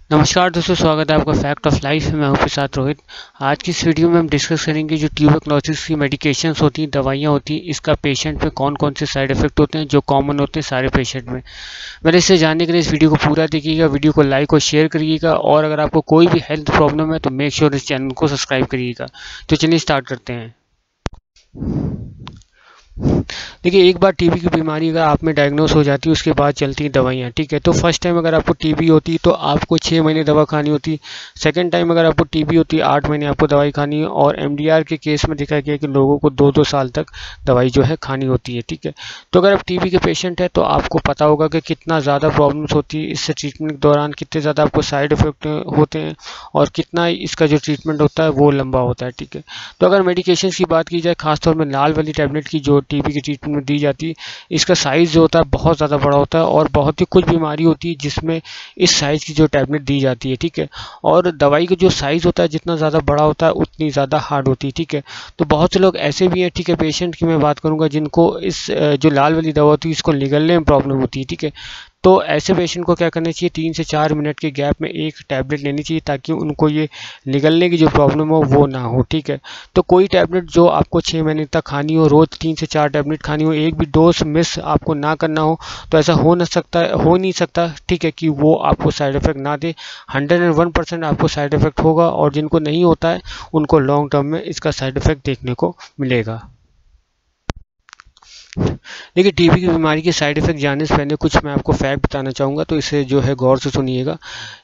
नमस्कार दोस्तों, स्वागत है आपका फैक्ट ऑफ लाइफ में। मैं हूं आपके साथ रोहित। आज की इस वीडियो में हम डिस्कस करेंगे जो ट्यूबरक्लोसिस की मेडिकेशंस होती हैं, दवाइयां होती हैं, इसका पेशेंट में कौन कौन से साइड इफेक्ट होते हैं जो कॉमन होते हैं सारे पेशेंट में। मैंने इससे जानने के लिए इस वीडियो को पूरा देखिएगा, वीडियो को लाइक और शेयर करिएगा, और अगर आपको कोई भी हेल्थ प्रॉब्लम है तो मेक श्योर इस चैनल को सब्सक्राइब करिएगा। तो चलिए स्टार्ट करते हैं। देखिए, एक बार टीबी की बीमारी अगर आप में डायग्नोस हो जाती है उसके बाद चलती हैं दवाइयाँ, ठीक है। तो फर्स्ट टाइम अगर आपको टीबी होती है तो आपको 6 महीने दवा खानी होती है। सेकंड टाइम अगर आपको टीबी होती है 8 महीने आपको दवाई खानी है। और एमडीआर के केस में देखा गया कि लोगों को 2-2 साल तक दवाई जो है खानी होती है, ठीक है। तो अगर आप टीबी के पेशेंट हैं तो आपको पता होगा कि कितना ज़्यादा प्रॉब्लम्स होती है इससे, ट्रीटमेंट के दौरान कितने ज़्यादा आपको साइड इफेक्ट होते हैं और कितना इसका जो ट्रीटमेंट होता है वो लंबा होता है, ठीक है। तो अगर मेडिकेशन की बात की जाए, खासतौर में लाल वाली टैबलेट की जो टीबी की ट्रीटमेंट दी जाती है, इसका साइज़ जो होता है बहुत ज़्यादा बड़ा होता है और बहुत ही कुछ बीमारी होती है जिसमें इस साइज़ की जो टैबलेट दी जाती है, ठीक है। और दवाई का जो साइज़ होता है जितना ज़्यादा बड़ा होता है उतनी ज़्यादा हार्ड होती है, ठीक है। तो बहुत से लोग ऐसे भी हैं, ठीक है, पेशेंट की मैं बात करूँगा जिनको इस जो लाल वाली दवा होती है इसको निगलने में प्रॉब्लम होती है, ठीक है। तो ऐसे पेशेंट को क्या करना चाहिए, 3 से 4 मिनट के गैप में एक टैबलेट लेनी चाहिए ताकि उनको ये निगलने की जो प्रॉब्लम हो वो ना हो, ठीक है। तो कोई टैबलेट जो आपको 6 महीने तक खानी हो, रोज़ 3 से 4 टैबलेट खानी हो, एक भी डोज मिस आपको ना करना हो, तो ऐसा हो नहीं सकता, ठीक है, कि वो आपको साइड इफेक्ट ना दे। 101% आपको साइड इफेक्ट होगा, और जिनको नहीं होता है उनको लॉन्ग टर्म में इसका साइड इफेक्ट देखने को मिलेगा। देखिए, टीबी की बीमारी के साइड इफेक्ट जानने से पहले कुछ मैं आपको फैक्ट बताना चाहूँगा, तो इसे जो है गौर से सुनिएगा।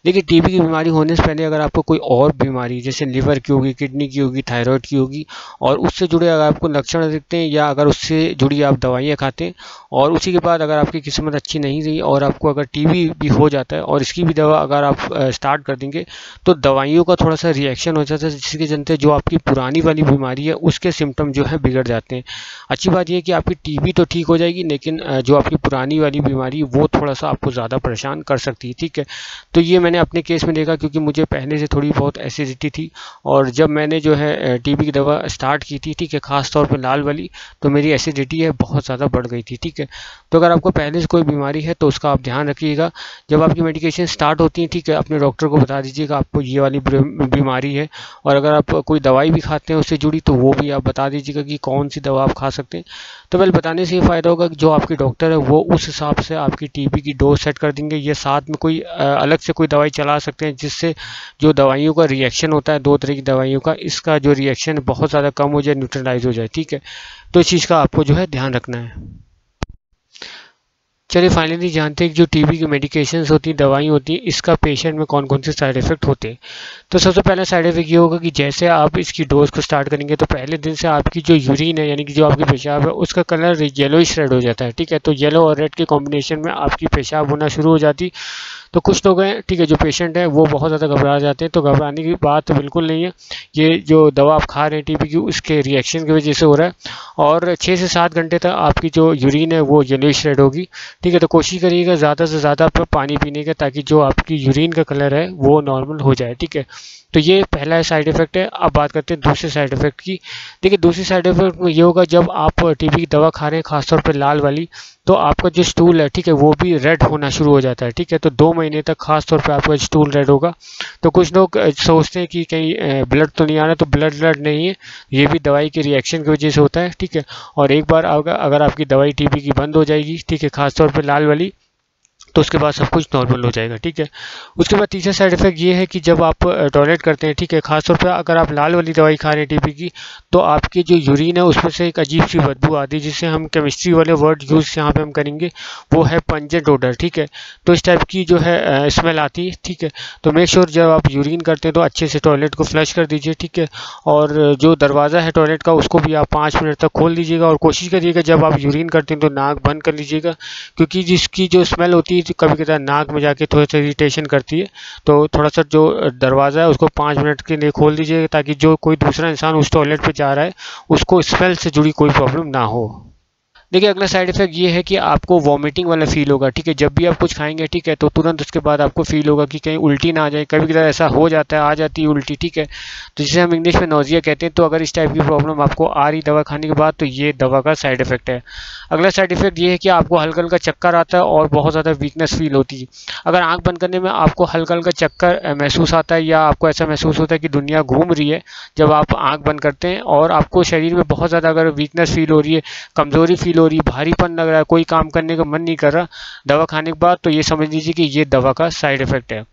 देखिए, टीबी की बीमारी होने से पहले अगर आपको कोई और बीमारी जैसे लिवर की होगी, किडनी की होगी, थायराइड की होगी, और उससे जुड़े अगर आपको लक्षण दिखते हैं या अगर उससे जुड़ी आप दवाइयाँ खाते हैं और उसी के बाद अगर आपकी किस्मत अच्छी नहीं रही और आपको अगर टीबी भी हो जाता है और इसकी भी दवा अगर आप स्टार्ट कर देंगे तो दवाइयों का थोड़ा सा रिएक्शन हो जाता है, जिसके चलते जो आपकी पुरानी वाली बीमारी है उसके सिम्टम जो है बिगड़ जाते हैं। अच्छी बात यह है कि आपकी टीबी तो ठीक हो जाएगी, लेकिन जो आपकी पुरानी वाली बीमारी वो थोड़ा सा आपको ज़्यादा परेशान कर सकती है, ठीक है। तो ये मैंने अपने केस में देखा, क्योंकि मुझे पहले से थोड़ी बहुत एसिडिटी थी, और जब मैंने जो है टीबी की दवा स्टार्ट की थी, ठीक है, खास तौर पर लाल वाली, तो मेरी एसिडिटी है बहुत ज़्यादा बढ़ गई थी, ठीक है। तो अगर आपको पहले से कोई बीमारी है तो उसका आप ध्यान रखिएगा। जब आपकी मेडिकेशन स्टार्ट होती है, ठीक है, अपने डॉक्टर को बता दीजिएगा आपको ये वाली बीमारी है, और अगर आप कोई दवाई भी खाते हैं उससे जुड़ी तो वो भी आप बता दीजिएगा कि कौन सी दवा आप खा सकते हैं। तो वेल, बताने से ये फ़ायदा होगा कि जो आपके डॉक्टर है वो उस हिसाब से आपकी टीबी की डोज सेट कर देंगे, या साथ में कोई अलग से कोई दवाई चला सकते हैं जिससे जो दवाइयों का रिएक्शन होता है, 2 तरह की दवाइयों का, इसका जो रिएक्शन बहुत ज़्यादा कम हो जाए, न्यूट्रलाइज हो जाए, ठीक है। तो इस चीज़ का आपको जो है ध्यान रखना है। चलिए फाइनली जानते हैं कि जो टीबी की मेडिकेशंस होती हैं, दवाई होती हैं, इसका पेशेंट में कौन कौन से साइड इफेक्ट होते हैं। तो सबसे पहला साइड इफेक्ट ये होगा कि जैसे आप इसकी डोज को स्टार्ट करेंगे तो पहले दिन से आपकी जो यूरिन है, यानी कि जो आपकी पेशाब है, उसका कलर येलोइश रेड हो जाता है, ठीक है। तो येलो और रेड के कॉम्बिनेशन में आपकी पेशाब होना शुरू हो जाती। तो कुछ लोग हैं, ठीक है, जो पेशेंट है वो बहुत ज़्यादा घबरा जाते हैं, तो घबराने की बात तो बिल्कुल नहीं है। ये जो दवा आप खा रहे हैं टीबी की, उसके रिएक्शन की वजह से हो रहा है, और 6 से 7 घंटे तक आपकी जो यूरिन है वो येलोइश रेड होगी, ठीक है। तो कोशिश करिएगा ज़्यादा से ज़्यादा पानी पीने का, ताकि जो आपकी यूरिन का कलर है वो नॉर्मल हो जाए, ठीक है। तो ये पहला साइड इफेक्ट है। अब बात करते हैं दूसरे साइड इफेक्ट की। देखिए, दूसरी साइड इफेक्ट में ये होगा, जब आप टीबी की दवा खा रहे हैं, खासतौर पर लाल वाली, तो आपका जो स्टूल है, ठीक है, वो भी रेड होना शुरू हो जाता है, ठीक है। तो 2 महीने तक खास तौर पे आपका स्टूल रेड होगा। तो कुछ लोग सोचते हैं कि कहीं ब्लड तो नहीं आ रहा, तो ब्लड नहीं है, ये भी दवाई के रिएक्शन की वजह से होता है, ठीक है। और एक बार अगर आपकी दवाई टीबी की बंद हो जाएगी, ठीक है, खासतौर पर लाल वाली, तो उसके बाद सब कुछ नॉर्मल हो जाएगा, ठीक है। उसके बाद तीसरा साइड इफेक्ट ये है कि जब आप टॉयलेट करते हैं, ठीक है, खासतौर पर अगर आप लाल वाली दवाई खा रहे हैं टीबी की, तो आपकी जो यूरिन है उसमें से एक अजीब सी बदबू आती है, जिसे हम केमिस्ट्री वाले वर्ड यूज़ यहाँ पे हम करेंगे, वो है पंजेंट ओडर, ठीक है। तो इस टाइप की जो है स्मेल आती है, ठीक है। तो मेक श्योर जब आप यूरिन करते हैं तो अच्छे से टॉयलेट को फ्लश कर दीजिए, ठीक है। और जो दरवाज़ा है टॉयलेट का उसको भी आप 5 मिनट तक खोल दीजिएगा, और कोशिश करिएगा जब आप यूरिन करते हैं तो नाक बंद कर लीजिएगा, क्योंकि जिसकी जो स्मेल होती है कभी कभी नाक में जाके थोड़ा सा इरिटेशन करती है। तो थोड़ा सा जो दरवाज़ा है उसको 5 मिनट के लिए खोल दीजिए, ताकि जो कोई दूसरा इंसान उस टॉयलेट पे जा रहा है उसको स्मेल से जुड़ी कोई प्रॉब्लम ना हो। देखिए अगला साइड इफेक्ट ये है कि आपको वॉमिटिंग वाला फील होगा, ठीक है। जब भी आप कुछ खाएंगे, ठीक है, तो तुरंत उसके बाद आपको फील होगा कि कहीं उल्टी ना आ जाए। कभी कभी ऐसा हो जाता है, आ जाती है उल्टी, ठीक है, तो जिसे हम इंग्लिश में नोजिया कहते हैं। तो अगर इस टाइप की प्रॉब्लम आपको आ रही दवा खाने के बाद, तो ये दवा का साइड इफेक्ट है। अगला साइड इफेक्ट ये है कि आपको हल्का हल्का चक्कर आता है और बहुत ज़्यादा वीकनेस फील होती है। अगर आंख बंद करने में आपको हल्का हल्का चक्कर महसूस आता है, या आपको ऐसा महसूस होता है कि दुनिया घूम रही है जब आप आंख बंद करते हैं, और आपको शरीर में बहुत ज़्यादा अगर वीकनेस फील हो रही है, कमज़ोरी फील हो रही है, भारीपन लग रहा है, कोई काम करने का मन नहीं कर रहा दवा खाने के बाद, तो ये समझ लीजिए कि ये दवा का साइड इफेक्ट है।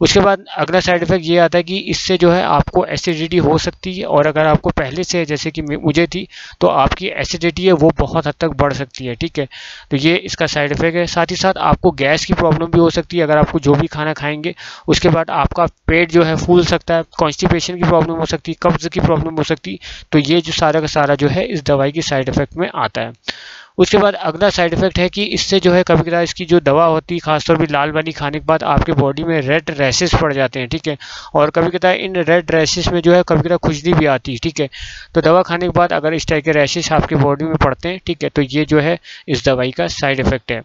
उसके बाद अगला साइड इफेक्ट ये आता है कि इससे जो है आपको एसिडिटी हो सकती है, और अगर आपको पहले से जैसे कि मुझे थी, तो आपकी एसिडिटी है वो बहुत हद तक बढ़ सकती है, ठीक है। तो ये इसका साइड इफेक्ट है। साथ ही साथ आपको गैस की प्रॉब्लम भी हो सकती है। अगर आपको जो भी खाना खाएंगे उसके बाद आपका पेट जो है फूल सकता है, कॉन्स्टिपेशन की प्रॉब्लम हो सकती है, कब्ज की प्रॉब्लम हो सकती है। तो ये जो सारा का सारा जो है इस दवाई की साइड इफेक्ट में आता है। उसके बाद अगला साइड इफेक्ट है कि इससे जो है कभी कभार इसकी जो दवा होती है, खासतौर पर लाल वाली खाने के बाद आपके बॉडी में रेड रैशेस पड़ जाते हैं, ठीक है। और कभी कभार इन रेड रैशेस में जो है कभी कभार खुजली भी आती है, ठीक है। तो दवा खाने के बाद अगर इस टाइप के रैशेस आपके बॉडी में पड़ते हैं, ठीक है, तो ये जो है इस दवाई का साइड इफेक्ट है।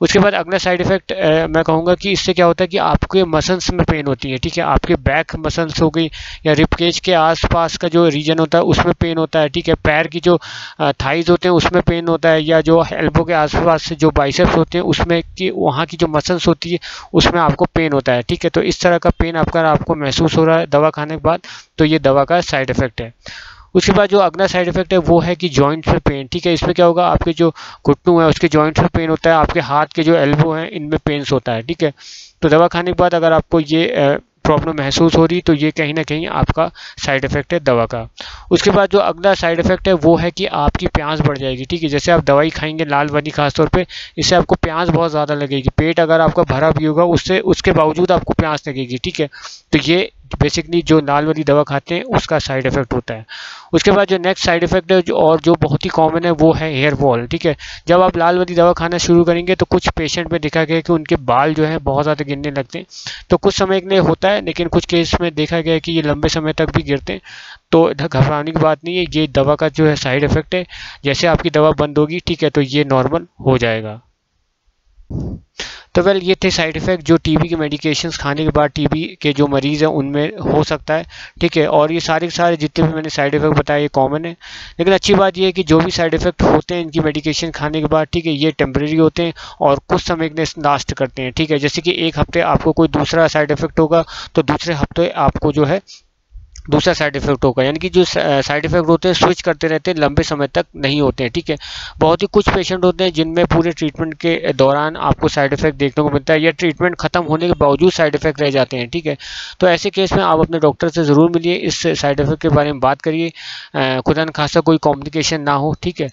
उसके बाद अगला साइड इफेक्ट मैं कहूँगा कि इससे क्या होता है कि आपके मसल्स में पेन होती है, ठीक है। आपके बैक मसल्स हो गई, या रिपकेज के आसपास का जो रीजन होता है उसमें पेन होता है, ठीक है। पैर की जो थाइज होते हैं उसमें पेन होता है, या जो एल्बो के आसपास से जो बाइसेप्स होते हैं उसमें कि वहाँ की जो मसल्स होती है उसमें आपको पेन होता है, ठीक है। तो इस तरह का पेन आपको महसूस हो रहा है दवा खाने के बाद, तो ये दवा का साइड इफेक्ट है। उसके बाद जो अगला साइड इफेक्ट है वो है कि जॉइंट्स में पेन, ठीक है। इसमें क्या होगा, आपके जो घुटनों है उसके जॉइंट्स में पेन होता है, आपके हाथ के जो एल्बो हैं इनमें पेन्स होता है, ठीक है। तो दवा खाने के बाद अगर आपको ये प्रॉब्लम महसूस हो रही, तो ये कहीं ना कहीं आपका साइड इफेक्ट है दवा का। उसके बाद जो अगला साइड इफेक्ट है वो है कि आपकी प्यास बढ़ जाएगी, ठीक है। जैसे आप दवाई खाएंगे लाल वाली खासतौर पे, इससे आपको प्यास बहुत ज़्यादा लगेगी। पेट अगर आपका भरा भी होगा उससे उसके बावजूद आपको प्यास लगेगी, ठीक है। तो ये बेसिकली जो लाल वाली दवा खाते हैं उसका साइड इफेक्ट होता है। उसके बाद जो नेक्स्ट साइड इफेक्ट है जो बहुत ही कॉमन है वो है हेयर फॉल, ठीक है। जब आप लाल वाली दवा खाना शुरू करेंगे तो कुछ पेशेंट में देखा गया कि उनके बाल जो है बहुत ज़्यादा गिरने लगते हैं। तो कुछ समय के लिए होता है, लेकिन कुछ केस में देखा गया है कि ये लंबे समय तक भी गिरते हैं। तो घबराने की बात नहीं है, ये दवा का जो है साइड इफेक्ट है। जैसे आपकी दवा बंद होगी, ठीक है, तो ये नॉर्मल हो जाएगा। तो वेल ये थे साइड इफेक्ट जो टीबी के मेडिकेशंस खाने के बाद टीबी के जो मरीज़ हैं उनमें हो सकता है, ठीक है। और ये सारे के सारे जितने भी मैंने साइड इफेक्ट बताए ये कॉमन है। लेकिन अच्छी बात ये है कि जो भी साइड इफेक्ट होते हैं इनकी मेडिकेशन खाने के बाद, ठीक है, ये टेम्परेरी होते हैं और कुछ समय के लिए लास्ट करते हैं, ठीक है। जैसे कि एक हफ्ते आपको कोई दूसरा साइड इफेक्ट होगा, तो दूसरे हफ्ते आपको जो है दूसरा साइड इफेक्ट होगा। यानी कि जो साइड इफेक्ट होते हैं स्विच करते रहते हैं, लंबे समय तक नहीं होते हैं, ठीक है। बहुत ही कुछ पेशेंट होते हैं जिनमें पूरे ट्रीटमेंट के दौरान आपको साइड इफेक्ट देखने को मिलता है, या ट्रीटमेंट खत्म होने के बावजूद साइड इफेक्ट रह जाते हैं, ठीक है। तो ऐसे केस में आप अपने डॉक्टर से ज़रूर मिलिए, इस साइड इफेक्ट के बारे में बात करिए, खुदा न खासा कोई कॉम्प्लिकेशन ना हो, ठीक है।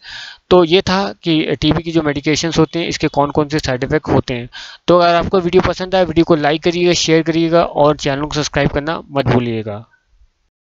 तो ये था कि टीबी की जो मेडिकेशंस होते हैं इसके कौन कौन से साइड इफेक्ट होते हैं। तो अगर आपको वीडियो पसंद आए, वीडियो को लाइक करिएगा, शेयर करिएगा और चैनल को सब्सक्राइब करना मत भूलिएगा।